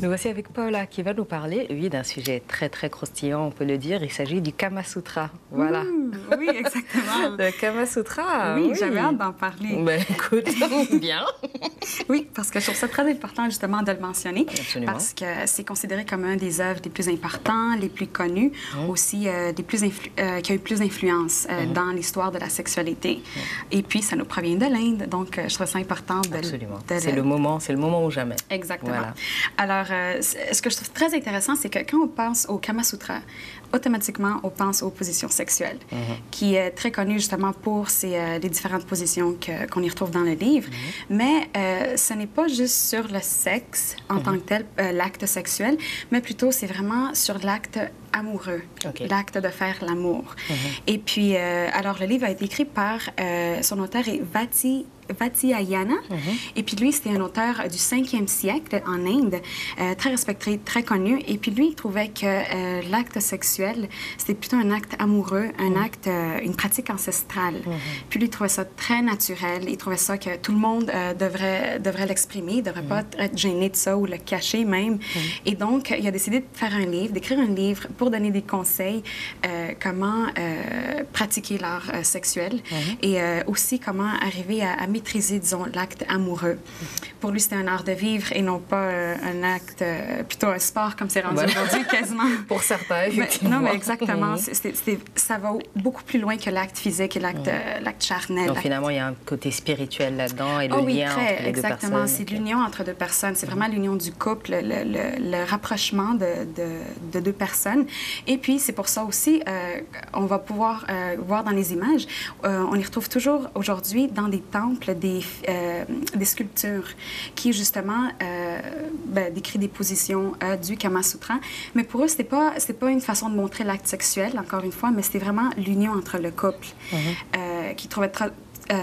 Nous voici avec Paola qui va nous parler, lui, d'un sujet très très croustillant, on peut le dire. Il s'agit du Kama Sutra. Voilà. Oui, exactement. Le Kama Sutra. Oui, j'avais hâte d'en parler. Ben écoute, bien. Oui, parce que je trouve ça très important justement de le mentionner. Absolument. Parce que c'est considéré comme un des œuvres les plus importants, les plus connues, aussi qui a eu plus d'influence dans l'histoire de la sexualité. Et puis, ça nous provient de l'Inde, donc je trouve ça important de... Absolument. C'est le moment ou jamais. Exactement. Voilà. Alors, ce que je trouve très intéressant, c'est que quand on pense au Kama Sutra, automatiquement, on pense aux positions sexuelles, qui est très connu justement pour les différentes positions qu'on y retrouve dans le livre. Mais ce n'est pas juste sur le sexe en tant que tel, l'acte sexuel, mais plutôt c'est vraiment sur l'acte amoureux, l'acte de faire l'amour. Et puis, alors, le livre a été écrit par son auteur est Vatsyayana. Et puis lui, c'était un auteur du 5e siècle en Inde, très respecté, très connu. Et puis lui, il trouvait que l'acte sexuel, c'était plutôt un acte amoureux, un acte, une pratique ancestrale. Puis lui, il trouvait ça très naturel. Il trouvait ça que tout le monde devrait l'exprimer, ne devrait pas être gêné de ça ou le cacher même. Et donc, il a décidé de faire un livre, d'écrire un livre pour donner des conseils comment pratiquer l'art sexuel et aussi comment arriver à maîtriser, disons, l'acte amoureux. Pour lui, c'était un art de vivre et non pas un acte, plutôt un sport comme c'est rendu aujourd'hui, quasiment. Pour certains, effectivement. Non, mais exactement. Ça va beaucoup plus loin que l'acte physique et l'acte charnel. Donc finalement, il y a un côté spirituel là-dedans et le lien entre les deux personnes. Exactement. C'est l'union entre deux personnes. C'est vraiment l'union du couple, le rapprochement de deux personnes. Et puis, c'est pour ça aussi, on va pouvoir voir dans les images, on y retrouve toujours aujourd'hui dans des temples, des sculptures qui, justement, décrivent des positions du Kama Sutra. Mais pour eux, c'était pas une façon de montrer l'acte sexuel, encore une fois, mais c'était vraiment l'union entre le couple qui trouvait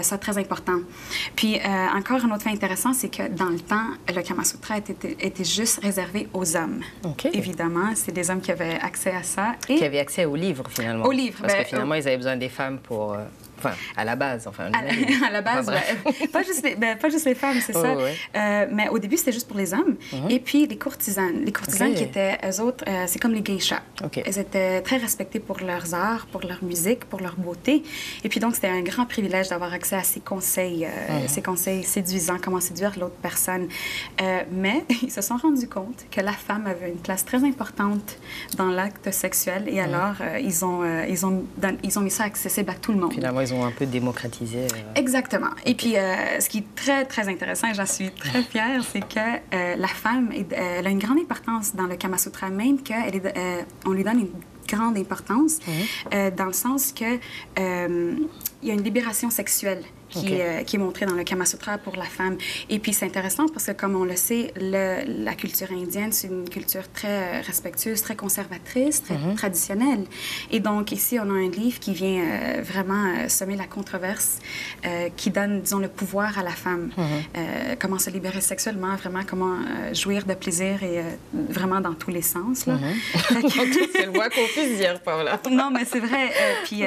ça très important. Puis, encore un autre fait intéressant, c'est que dans le temps, le Kama Sutra était juste réservé aux hommes. Évidemment, c'est des hommes qui avaient accès à ça. Et... Qui avaient accès aux livres, finalement. Aux livres. Parce que finalement, ils avaient besoin des femmes pour... Enfin, à la base, enfin. À la base, pas juste les femmes, c'est ça. Mais au début, c'était juste pour les hommes. Et puis, les courtisanes. Les courtisanes qui étaient, eux autres, c'est comme les geishas. Elles étaient très respectées pour leurs arts, pour leur musique, pour leur beauté. Et puis, donc, c'était un grand privilège d'avoir accès à ces conseils séduisants, comment séduire l'autre personne. Mais ils se sont rendus compte que la femme avait une place très importante dans l'acte sexuel. Et alors, ils ont mis ça accessible à tout le monde. Finalement, ils ont un peu démocratisé. Exactement. Et puis, ce qui est très, très intéressant, et j'en suis très fière, c'est que la femme, elle a une grande importance dans le Kama Sutra, même qu'on lui donne une grande importance, dans le sens que il y a une libération sexuelle qui est montrée dans le Kama Sutra pour la femme. Et puis, c'est intéressant parce que, comme on le sait, la culture indienne, c'est une culture très respectueuse, très conservatrice, très traditionnelle. Et donc, ici, on a un livre qui vient vraiment semer la controverse, qui donne, disons, le pouvoir à la femme. Comment se libérer sexuellement, vraiment, comment jouir de plaisir et vraiment dans tous les sens. Là. C'est le moins qu'on puisse dire, Paola. Non, mais c'est vrai. Puis,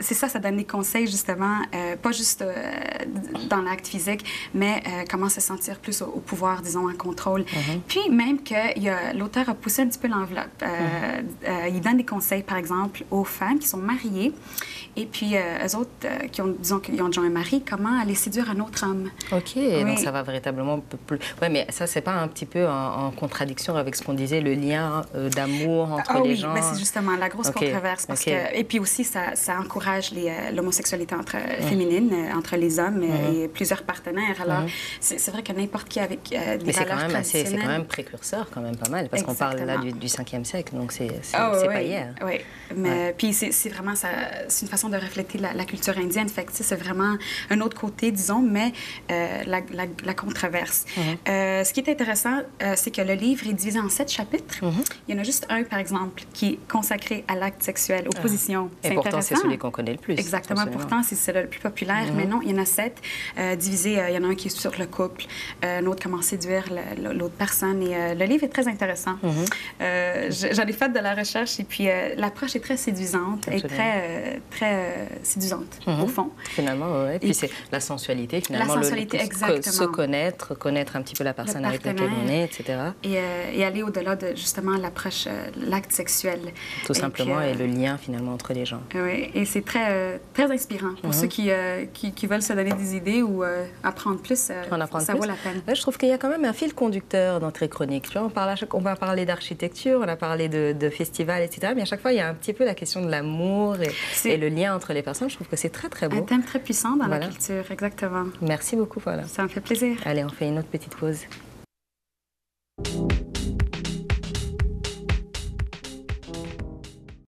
c'est ça donne des conseils, justement, pas juste dans l'acte physique, mais comment se sentir plus au pouvoir, disons, en contrôle. Puis même que l'auteur a poussé un petit peu l'enveloppe. Il donne des conseils, par exemple, aux femmes qui sont mariées et puis eux autres qui ont déjà un mari, comment aller séduire un autre homme. Donc ça va véritablement plus... Oui, mais ça, c'est pas un petit peu en contradiction avec ce qu'on disait, le lien d'amour entre les gens? Oui, mais c'est justement la grosse controverse. Parce que, et puis aussi, ça encourage l'homosexualité féminine, entre les hommes et plusieurs partenaires. Alors, c'est vrai que n'importe qui avec des valeurs traditionnelles... C'est quand même précurseur, quand même pas mal, parce qu'on parle là du 5e siècle, donc c'est pas hier. Oui, mais puis c'est vraiment c'est une façon de refléter la culture indienne. Fait que c'est vraiment un autre côté, disons, mais la controverse. Ce qui est intéressant, c'est que le livre est divisé en 7 chapitres. Il y en a juste un, par exemple, qui est consacré à l'acte sexuel, aux positions. Et pourtant, c'est celui qu'on connaît le plus. Exactement. Pourtant, c'est celui le plus populaire, mais non, il y en a 7 divisés. Il y en a un qui est sur le couple, un autre comment séduire l'autre personne. Et le livre est très intéressant. J'en ai fait de la recherche et puis l'approche est très séduisante et très séduisante, au fond. Finalement, oui. Puis c'est la sensualité, finalement. La sensualité, exactement. Se connaître un petit peu la personne avec laquelle on est, etc. Et aller au-delà de, justement, l'approche, l'acte sexuel. Tout simplement, et le lien, finalement, entre les gens. Oui, et c'est très inspirant pour ceux qui veulent se donner des idées ou apprendre plus. Ça vaut la peine. Ouais, je trouve qu'il y a quand même un fil conducteur dans tes chroniques. Tu vois, on va parler d'architecture, on a parlé de festivals, etc. Mais à chaque fois, il y a un petit peu la question de l'amour et le lien entre les personnes. Je trouve que c'est très beau. Un thème très puissant dans la culture, exactement. Merci beaucoup, voilà. Ça me fait plaisir. Allez, on fait une autre petite pause.